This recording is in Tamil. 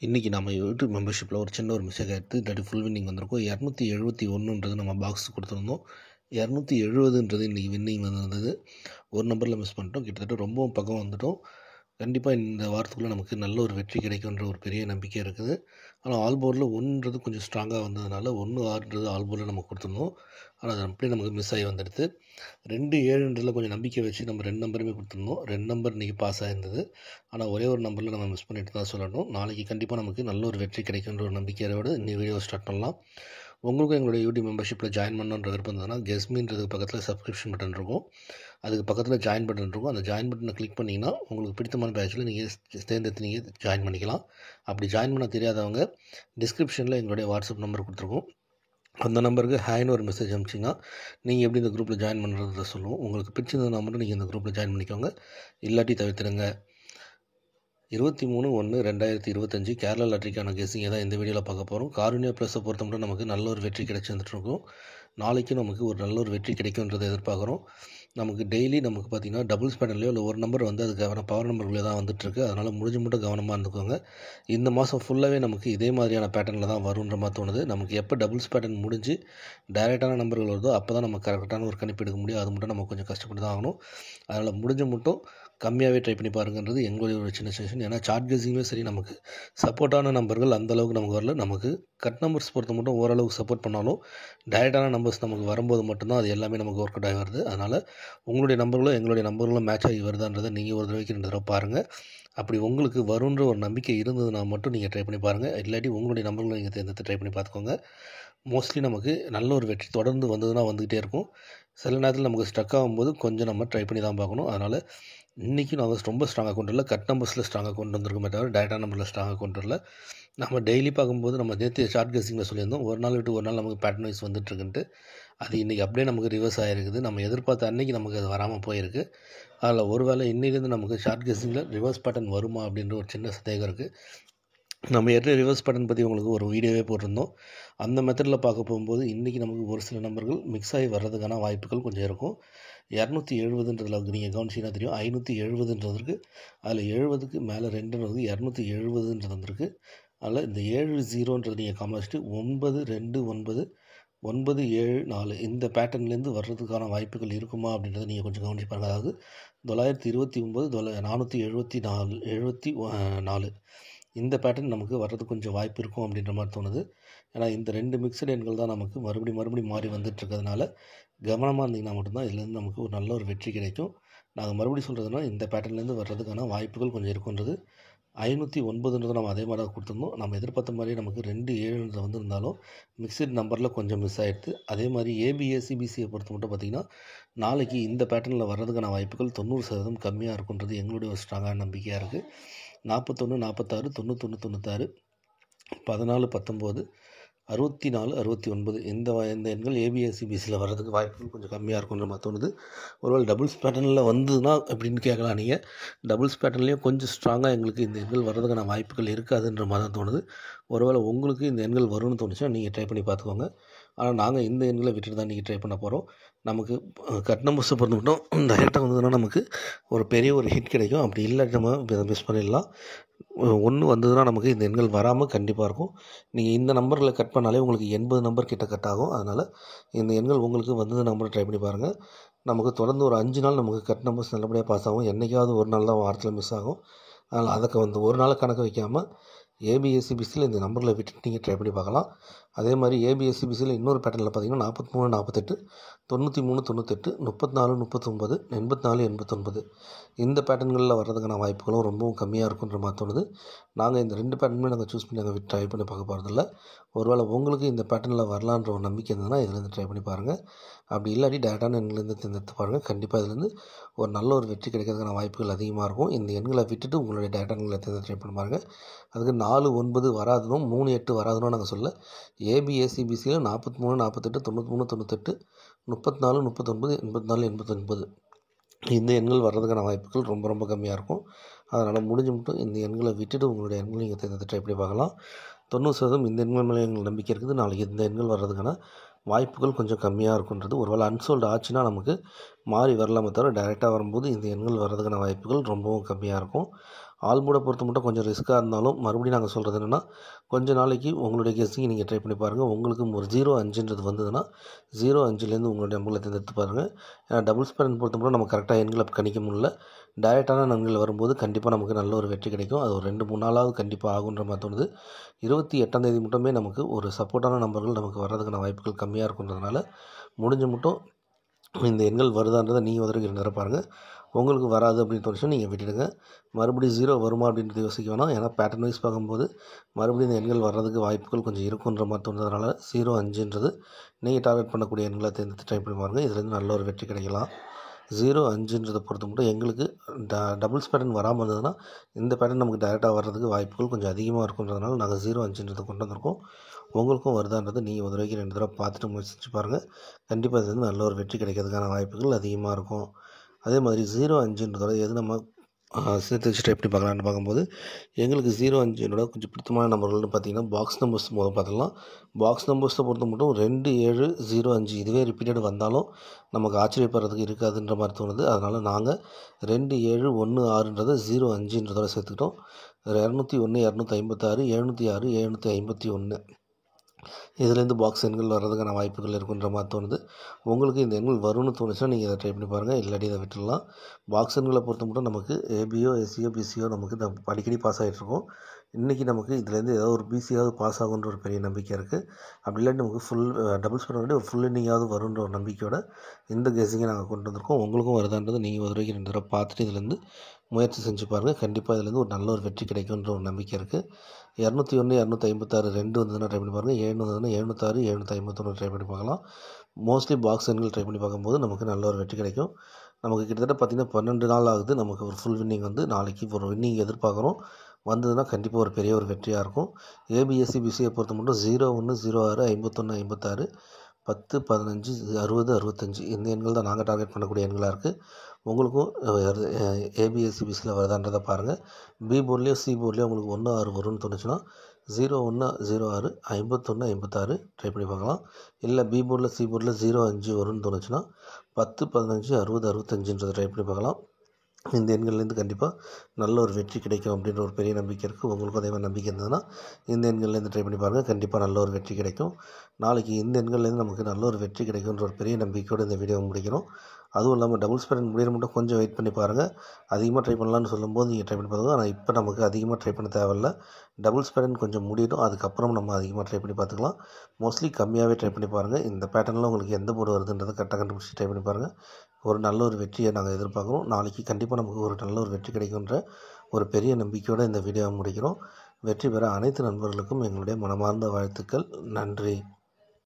இன்றைக்கி நம்ம யூடியூப் மெம்பர்ஷிப்பில் ஒரு சின்ன ஒரு மிஸ்டேக் ஆகிடுது. இல்லாட்டி ஃபுல் வின்னிங் வந்திருக்கும். 271ன்றது நம்ம பாக்ஸ் கொடுத்துருந்தோம். 270ன்றது இன்றைக்கி வின்னிங் வந்திருந்தது. ஒரு நம்பரில் மிஸ் பண்ணிட்டோம். கிட்டத்தட்ட ரொம்பவும் பக்கம் வந்துட்டோம். கண்டிப்பாக இந்த வாரத்துக்குள்ளே நமக்கு நல்ல ஒரு வெற்றி கிடைக்குன்ற ஒரு பெரிய நம்பிக்கை இருக்குது. ஆனால் ஆல் போர்டில் 1ன்றது கொஞ்சம் ஸ்ட்ராங்காக வந்ததுனால 1-6ன்றது ஆல் போர்டில் நம்ம கொடுத்துருந்தோம். ஆனால் அது அப்படியே நமக்கு மிஸ் ஆகி வந்துடுது. 2-7ன்றதில் கொஞ்சம் நம்பிக்கை வச்சு நம்ம 2 நம்பருமே கொடுத்துருந்தோம். 2 நம்பர் இன்றைக்கி பாஸ் ஆகிருந்தது. ஆனால் ஒரே ஒரு நம்பரில் நம்ம மிஸ் பண்ணிட்டு தான் சொல்லணும். நாளைக்கு கண்டிப்பாக நமக்கு நல்ல ஒரு வெற்றி கிடைக்குன்ற ஒரு நம்பிக்கையோடு இந்த வீடியோ ஸ்டார்ட் பண்ணலாம். உங்களுக்கும் எங்களுடைய யூடியூப் மெம்பர்ஷிப்பில் ஜாயின் பண்ணணுன்ற விருப்பம் இருந்ததுன்னா கெஸ்மின்றதுக்கு பக்கத்தில் சப்ஸ்கிரிப்ஷன் பட்டன் இருக்கும். அதுக்கு பக்கத்தில் ஜாயின் பட்டன் இருக்கும். அந்த ஜாயின் பட்டனை கிளிக் பண்ணிங்கன்னா உங்களுக்கு பிடித்தமான பேட்சில் நீங்கள் தேர்ந்தெடுத்து நீங்கள் ஜாயின் பண்ணிக்கலாம். அப்படி ஜாயின் பண்ண தெரியாதவங்க டிஸ்கிரிப்ஷனில் எங்களுடைய வாட்ஸ்அப் நம்பர் கொடுத்துருக்கோம். அந்த நம்பருக்கு ஹேன்னு ஒரு மெசேஜ் அனுப்பிச்சிங்கன்னா நீங்கள் எப்படி இந்த குரூப்பில் ஜாயின் பண்ணுறத சொல்லுவோம். உங்களுக்கு பிடிச்சிருந்ததுனா மட்டும் நீங்கள் இந்த குரூப்பில் ஜாயின் பண்ணிக்கோங்க. இல்லாட்டி தவிர்த்துடுங்க. 23/1/2025 கேரளா லாட்டரிக்கான கெஸ்ஸிங்கை தான் இந்த வீடியோவில் பார்க்க போகிறோம். காருண்யா ப்ளஸை பொறுத்த மட்டும் நமக்கு நல்ல ஒரு வெற்றி கிடைச்சி வந்துட்டுருக்கோம். நாளைக்கும் நமக்கு ஒரு நல்ல ஒரு வெற்றி கிடைக்குன்றதை எதிர்பார்க்குறோம். நமக்கு டெய்லி நமக்கு பார்த்திங்கன்னா டபுள்ஸ் பேட்டர்லையோ இல்லை ஒரு நம்பர் வந்து அதுக்கான பவர் நம்பர்களே தான் வந்துட்டுருக்கு. அதனால் முடிஞ்ச மட்டும் கவனமாக இருந்துக்கோங்க. இந்த மாதம் ஃபுல்லாகவே நமக்கு இதே மாதிரியான பேட்டர்னில் தான் வருன்ற மாதிரி தோணுது. நமக்கு எப்போ டபுள்ஸ் பேட்டர்ன் முடிஞ்சு டைரெக்டான நம்பர்கள் வருதோ அப்போ தான் நம்ம கரெக்டான ஒரு கணிப்பு எடுக்க முடியும். அது மட்டும் நம்ம கொஞ்சம் கஷ்டப்பட்டு தான் ஆகணும். அதனால் முடிஞ்ச மட்டும் கம்மியாகவே ட்ரை பண்ணி பாருங்கன்றது எங்களுடைய ஒரு சின்ன சஜஷன். ஏன்னா சார்ட் கெஸ்ஸிங்குமே சரி, நமக்கு சப்போர்ட்டான நம்பர்கள் அந்தளவுக்கு நமக்கு வரல. நமக்கு கட் நம்பர்ஸ் பொறுத்த மட்டும் ஓரளவுக்கு சப்போர்ட் பண்ணாலும் டைரெக்டான நம்பர்ஸ் நமக்கு வரும்போது மட்டும்தான் அது எல்லாமே நமக்கு ஒர்க் அவுட் ஆகி வருது. அதனால் உங்களுடைய நம்பர்களும் எங்களுடைய நம்பர்களும் மேட்ச் ஆகி வருதான்றதை நீங்கள் ஒரு தடவைக்கு 2 தடவை பாருங்கள். அப்படி உங்களுக்கு வருன்ற ஒரு நம்பிக்கை இருந்ததுன்னா மட்டும் நீங்கள் ட்ரை பண்ணி பாருங்கள். இல்லாட்டி உங்களுடைய நம்பர்களை நீங்கள் தேர்ந்தெடுத்து ட்ரை பண்ணி பார்த்துக்கோங்க. மோஸ்ட்லி நமக்கு நல்ல ஒரு வெற்றி தொடர்ந்து வந்ததுன்னா வந்துக்கிட்டே இருக்கும். சில நேரத்தில் நமக்கு ஸ்ட்ரக் ஆகும்போது கொஞ்சம் நம்ம ட்ரை பண்ணி தான் பார்க்கணும். அதனால் இன்றைக்கி நாங்கள் ரொம்ப ஸ்ட்ராங்காக கொண்டு வரல. கட் நம்பர்ஸில் ஸ்ட்ராங்காக கொண்டு வந்திருக்கோமே தவிர டைரெக்டான நம்பரில் ஸ்ட்ராங்காக கொண்டு வரல. நம்ம டெய்லி பார்க்கும்போது நம்ம நேற்று ஷார்ட் கெஸ்ஸிங்கில் சொல்லியிருந்தோம், ஒரு நாள் விட்டு ஒரு நாள் நமக்கு பேட்டர்ன் வைஸ் வந்துட்டுருக்குன்ட்டு. அது இன்றைக்கி அப்படியே நமக்கு ரிவர்ஸ் ஆகிருக்குது. நம்ம எதிர்பார்த்த அன்றைக்கி நமக்கு அது வராமல் போயிருக்கு. அதில் ஒரு வேளை இன்னிலேருந்து நமக்கு ஷார்ட் கெஸ்ஸிங்கில் ரிவர்ஸ் பேட்டர்ன் வருமா அப்படின்ற ஒரு சின்ன சந்தேகம் இருக்குது. நம்ம ஏற்கனவே ரிவர்ஸ் பேட்டர்ன் பற்றி உங்களுக்கு ஒரு வீடியோவே போட்டிருந்தோம். அந்த மெத்தடில் பார்க்க போகும்போது இன்றைக்கி நமக்கு ஒரு சில நம்பர்கள் மிக்ஸ் ஆகி வர்றதுக்கான வாய்ப்புகள் கொஞ்சம் இருக்கும். 270ன்றதில் நீங்கள் கவனிச்சிங்கன்னா தெரியும். 570ன்றதுக்கு அதில் 70க்கு மேலே 2ன்றது 270ன்றது வந்திருக்கு. அதில் இந்த 70ன்றது நீங்கள் காமிச்சிட்டு 929 974 இந்த பேட்டர்ன்லேருந்து வர்றதுக்கான வாய்ப்புகள் இருக்குமா அப்படின்றத நீங்கள் கொஞ்சம் கவனிச்சு பாருங்கள். அதாவது 929 474 இந்த பேட்டர்ன் நமக்கு வர்றதுக்கு கொஞ்சம் வாய்ப்பு இருக்கும் அப்படின்ற மாதிரி தோணுது. ஏன்னா இந்த 2 மிக்சடு எண்கள் தான் நமக்கு மறுபடியும் மாறி வந்துட்டுருக்கிறதுனால கவனமாக இருந்தீங்கன்னா மட்டும்தான் இதுலேருந்து நமக்கு ஒரு நல்ல ஒரு வெற்றி கிடைக்கும். நாங்கள் மறுபடியும் சொல்கிறதுனா இந்த பேட்டர்ன்லேருந்து வர்றதுக்கான வாய்ப்புகள் கொஞ்சம் இருக்குன்றது. 509ன்றது நம்ம அதே மாதிரி தான் கொடுத்துருந்தோம். நம்ம எதிர்பார்த்த மாதிரி நமக்கு 2-7 வந்திருந்தாலும் மிக்சட் நம்பரில் கொஞ்சம் மிஸ் ஆகிடுது. அதே மாதிரி ஏபிஎஸ்சிபிசியை பொறுத்த மட்டும் பார்த்திங்கன்னா நாளைக்கு இந்த பேட்டர்னில் வர்றதுக்கான வாய்ப்புகள் 90% கம்மியாக இருக்குன்றது எங்களுடைய ஒரு ஸ்ட்ராங்கான நம்பிக்கையாக இருக்குது. 41 46 91 96 14 19 64 69 இந்த எண்கள் ஏபிஎஸ்சிபிசியில் வர்றதுக்கு வாய்ப்புகள் கொஞ்சம் கம்மியாக இருக்குன்ற மாதிரி தோணுது. ஒருவேளை டபுள்ஸ் பேட்டர்னில் வந்ததுன்னா அப்படின்னு கேட்கலாம். நீங்கள் டபுள்ஸ் பேட்டர்ன்லேயும் கொஞ்சம் ஸ்ட்ராங்காக எங்களுக்கு இந்த எண்கள் வர்றதுக்கான வாய்ப்புகள் இருக்காதுன்ற மாதிரி தான் தோணுது. ஒருவேளை உங்களுக்கு இந்த எண்கள் வரும்னு தோணுச்சுன்னா நீங்கள் ட்ரை பண்ணி பார்த்துக்கோங்க. ஆனால் நாங்கள் இந்த எண்களை விட்டுட்டு தான் நீங்கள் ட்ரை பண்ண போகிறோம். நமக்கு கட் நம்பர்ஸை பொறுத்த மட்டும் டைரெக்டாக வந்ததுன்னா நமக்கு ஒரு பெரிய ஒரு ஹிட் கிடைக்கும். அப்படி இல்லாட்டி நம்ம மிஸ் பண்ணிடலாம். 1 வந்ததுன்னா நமக்கு இந்த எண்கள் வராமல் கண்டிப்பாக இருக்கும். நீங்கள் இந்த நம்பரில் கட் பண்ணாலே உங்களுக்கு 80 நம்பர் கிட்ட கட் ஆகும். அதனால் இந்த எண்கள் உங்களுக்கு வந்தது நம்பரை ட்ரை பண்ணி பாருங்கள். நமக்கு தொடர்ந்து ஒரு 5 நாள் நமக்கு கட் நம்பர்ஸ் நல்லபடியாக பாஸ் ஆகும். என்றைக்காவது ஒரு நாள் தான் வாரத்தில் மிஸ் ஆகும். அதனால் அதுக்கு வந்து ஒரு நாள் கணக்கு வைக்காமல் ஏபிஎஸ்சிபிசியில் இந்த நம்பரில் விட்டுட்டு நீங்கள் ட்ரை பண்ணி பார்க்கலாம். அதே மாதிரி ஏபிஎஸ்சிபிசியில் இன்னொரு பேட்டர்னில் பார்த்தீங்கன்னா 43 48 93 98 34 39 84 89 இந்த பேட்டர்ன்களில் வர்றதுக்கான வாய்ப்புகளும் ரொம்பவும் கம்மியாக இருக்குன்ற மாதிரி தோணுது. நாங்கள் இந்த 2 பேட்டர்னுமே நாங்கள் சூஸ் பண்ணி நாங்கள் ட்ரை பண்ணி பார்க்க போகிறதில்ல. ஒருவேளை உங்களுக்கு இந்த பேட்டர்னில் வரலான்ற ஒரு நம்பிக்கை இருந்ததுன்னா இதுலேருந்து ட்ரை பண்ணி பாருங்கள். அப்படி இல்லாட்டி டேரெக்டான எண்ணிலேருந்து தேர்ந்தெடுத்து பாருங்கள். கண்டிப்பாக இதுலேருந்து ஒரு நல்ல ஒரு வெற்றி கிடைக்கிறதுக்கான வாய்ப்புகள் அதிகமாக இருக்கும். இந்த எண்களை விட்டுட்டு உங்களுடைய டேரெக்டான எண்களை தேர்ந்தெடுத்து ட்ரை பண்ணி பாருங்கள். அதுக்கு 4 9 வராதுனும் 3 8 வராதுனும் நாங்கள் சொல்ல. ஏபிஎஸ்சிபிசியில் 43 48 93 98 34 39 84 89 இந்த எண்கள் வர்றதுக்கான வாய்ப்புகள் ரொம்ப கம்மியாக இருக்கும். அதனால் முடிஞ்ச மட்டும் இந்த எண்களை விட்டுட்டு உங்களுடைய எண்களை நீங்கள் தேர்ந்தெடுத்து ட்ரை பண்ணி பார்க்கலாம். 90% இந்த எண்கள் மேலே எங்களுக்கு நம்பிக்கை இருக்குது. நாளைக்கு இந்த எண்கள் வர்றதுக்கான வாய்ப்புகள் கொஞ்சம் கம்மியாக இருக்குன்றது. ஒருவேளை அன்சோல்டு ஆச்சுன்னா நமக்கு மாறி வரலாமே தவிர டைரெக்டாக வரும்போது இந்த எண்கள் வர்றதுக்கான வாய்ப்புகள் ரொம்பவும் கம்மியாக இருக்கும். ஆல்மூடை பொறுத்த மட்டும் கொஞ்சம் ரிஸ்க்காக இருந்தாலும் மறுபடியும் நாங்கள் சொல்கிறது என்னென்னா, கொஞ்ச நாளைக்கு உங்களுடைய கெஸ்ஸிங் நீங்கள் ட்ரை பண்ணி பாருங்கள். உங்களுக்கு ஒரு 0-5ன்றது வந்ததுன்னா 0-5லேருந்து உங்களுடைய நம்பர்களை தேர்ந்தெடுத்து பாருங்கள். ஏன்னா டபுள் ஸ்பேரன் பொறுத்த மட்டும் நம்ம கரெக்டாக எண்களை கணிக்க முடியல. டைரெக்டான நம்பர்கள் வரும்போது கண்டிப்பாக நமக்கு நல்ல ஒரு வெற்றி கிடைக்கும். அது ஒரு 2-3 நாளாவது கண்டிப்பாக ஆகுன்ற மாதிரி தோணுது. 28ஆம் தேதி மட்டுமே நமக்கு ஒரு சப்போர்ட்டான நம்பர்கள் நமக்கு வர்றதுக்கான வாய்ப்புகள் கம்மியாக இருக்குன்றதுனால முடிஞ்ச மட்டும் இந்த எண்கள் வருதான்றதை நீங்கள் ஒரு 2 தடவை பாருங்கள். உங்களுக்கு வராது அப்படின்னு தோணுச்சுன்னா நீங்கள் விட்டுடுங்க. மறுபடியும் 0 வருமா அப்படின்றது யோசிக்க வேணாம். ஏன்னா பேட்டர்ன் வைஸ் பார்க்கும்போது மறுபடியும் இந்த எண்கள் வர்றதுக்கு வாய்ப்புகள் கொஞ்சம் இருக்குன்ற மாதிரி தோணுறதுனால 0-5ன்றது நீங்கள் டார்கெட் பண்ணக்கூடிய எண்களை தேர்ந்தெடுத்து ட்ரை பண்ணி பாருங்கள். இதுலேருந்து நல்ல ஒரு வெற்றி கிடைக்கலாம். 0-5ன்றதை பொறுத்த மட்டும் எங்களுக்கு டபுள்ஸ் பேட்டர்ன் வராமல் இருந்ததுன்னா இந்த பேட்டர்ன் நமக்கு டைரெக்டாக வர்றதுக்கு வாய்ப்புகள் கொஞ்சம் அதிகமாக இருக்குன்றதுனால நாங்கள் 0-5ன்றதை கொண்டு வந்திருக்கோம். உங்களுக்கும் வருதான்றது நீங்கள் ஒரு தடவைக்கு 2 தடவை பார்த்துட்டு முயற்சிச்சு பாருங்கள். கண்டிப்பாக இது நல்ல ஒரு வெற்றி கிடைக்கிறதுக்கான வாய்ப்புகள் அதிகமாக இருக்கும். அதே மாதிரி 0-5ன்றதோட எது நம்ம சேர்த்து வச்சு ட்ரை பண்ணி பார்க்கலான்னு பார்க்கும்போது எங்களுக்கு 0-5னோட கொஞ்சம் பிடித்தமான நம்பர்கள்னு பார்த்தீங்கன்னா பாக்ஸ் நம்பர்ஸ் முதல் பார்த்துக்கலாம். பாக்ஸ் நம்பர்ஸை பொறுத்த மட்டும் 2-7-0-5 இதுவே ரிப்பீட்டட் வந்தாலும் நமக்கு ஆச்சரியப்படுறதுக்கு இருக்காதுன்ற மாதிரி தோணுது. அதனால் நாங்கள் 2-7-1-6ன்றதை 0-5ன்றதோட சேர்த்துக்கிட்டோம். 201, 256, 706, 751 இதுலேருந்து பாக்ஸ் எண்கள் வர்றதுக்கான வாய்ப்புகள் இருக்குன்ற மாதிரி தோணுது. உங்களுக்கு இந்த எண்கள் வரும்னு தோணுச்சுன்னா நீங்கள் இதை ட்ரை பண்ணி பாருங்கள். இல்லாட்டி இதை விட்டுடலாம். பாக்ஸ் எண்களை பொறுத்த மட்டும் நமக்கு ஏபியோ எஸ்சியோ பிசியோ நமக்கு அடிக்கடி பாஸ் ஆகிட்ருக்கோம். இன்றைக்கி நமக்கு இதுலேருந்து ஏதாவது ஒரு பிசியாவது பாஸ் ஆகுன்ற ஒரு பெரிய நம்பிக்கை இருக்குது. அப்படி இல்லாட்டி நமக்கு ஃபுல் டபுள்ஸ் பண்ண ஒரு ஃபுல் இன்னிங்காவது வருன்ற ஒரு நம்பிக்கையோட இந்த கெஸ்ஸிங்கை நாங்கள் கொண்டு வந்திருக்கோம். உங்களுக்கும் வருதான்றது நீங்கள் ஒரு வரைக்கும் 2 தடவை பார்த்துட்டு இதுலேருந்து முயற்சி செஞ்சு பாருங்கள். கண்டிப்பாக இதுலேருந்து ஒரு நல்ல ஒரு வெற்றி கிடைக்குன்ற ஒரு நம்பிக்கை இருக்குது. 201, 256 2 வந்ததுன்னா ட்ரை பண்ணி பாருங்கள். 7 வந்ததுன்னா 706, 751 ட்ரை பண்ணி பார்க்கலாம். மோஸ்ட்லி பாக்ஸ் எண்கள் ட்ரை பண்ணி பார்க்கும்போது நமக்கு நல்ல ஒரு வெற்றி கிடைக்கும். நமக்கு கிட்டத்தட்ட பார்த்திங்கன்னா 12 நாள் ஆகுது. நமக்கு ஒரு ஃபுல் வின்னிங் வந்து நாளைக்கு ஒரு வின்னிங் எதிர்பார்க்குறோம். வந்ததுன்னா கண்டிப்பாக ஒரு பெரிய ஒரு வெற்றியாக இருக்கும். ஏபிஎஸ்சி பிசியை பொறுத்த மட்டும் 01, 06, 51, 56, 10, 15, 60, 65 இந்த எண்கள் தான் நாங்கள் டார்கெட் பண்ணக்கூடிய எண்களாக இருக்குது. உங்களுக்கும் ஏபிஎஸ்சி பிசியில் வருதான்றதை பாருங்கள். பி போர்ட்லேயும் சி போர்ட்லேயும் உங்களுக்கு 1-6 வரும்னு தோணுச்சுன்னா 01, 06, 51, 56 ட்ரை பண்ணி பார்க்கலாம். இல்லை பி போர்டில் சி போர்டில் 0-5 வரும்னு தோணுச்சுன்னா 10, 15, 60, 65ன்றதை ட்ரை பண்ணி பார்க்கலாம். இந்த எண்கள்லேருந்து கண்டிப்பாக நல்ல ஒரு வெற்றி கிடைக்கும் அப்படின்ற ஒரு பெரிய நம்பிக்கை இருக்குது. உங்களுக்கும் அதே மாதிரி நம்பிக்கை இருந்ததுன்னா இந்த எண்கள்லேருந்து ட்ரை பண்ணி பாருங்கள். கண்டிப்பாக நல்ல ஒரு வெற்றி கிடைக்கும். நாளைக்கு இந்த எண்கள்லேருந்து நமக்கு நல்ல ஒரு வெற்றி கிடைக்குன்ற ஒரு பெரிய நம்பிக்கையோடு இந்த வீடியோவை முடிக்கணும். அதுவும் இல்லாமல் டபுள்ஸ் பேட்டர்ன் முடிகிற மட்டும் கொஞ்சம் வெயிட் பண்ணி பாருங்கள். அதிகமாக ட்ரை பண்ணலான்னு சொல்லும்போது நீங்கள் ட்ரை பண்ணி பாருங்கள். ஆனால் இப்போ நமக்கு அதிகமாக ட்ரை பண்ண தேவையில்லை. டபுள்ஸ் பேட்டர்ன் கொஞ்சம் முடியட்டும். அதுக்கப்புறம் நம்ம அதிகமாக ட்ரை பண்ணி பார்த்துக்கலாம். மோஸ்ட்லி கம்மியாகவே ட்ரை பண்ணி பாருங்கள். இந்த பேட்டர்னில் உங்களுக்கு எந்த போர்டு வருதுன்றதை கரெக்டாக கண்டுபிடிச்சி ட்ரை பண்ணி பாருங்கள். ஒரு நல்ல ஒரு வெற்றியை நாங்கள் எதிர்பார்க்குறோம். நாளைக்கு கண்டிப்பாக நமக்கு ஒரு நல்ல ஒரு வெற்றி கிடைக்குன்ற ஒரு பெரிய நம்பிக்கையோடு இந்த வீடியோவை முடிக்கிறோம். வெற்றி பெற அனைத்து நண்பர்களுக்கும் எங்களுடைய மனமார்ந்த வாழ்த்துக்கள். நன்றி.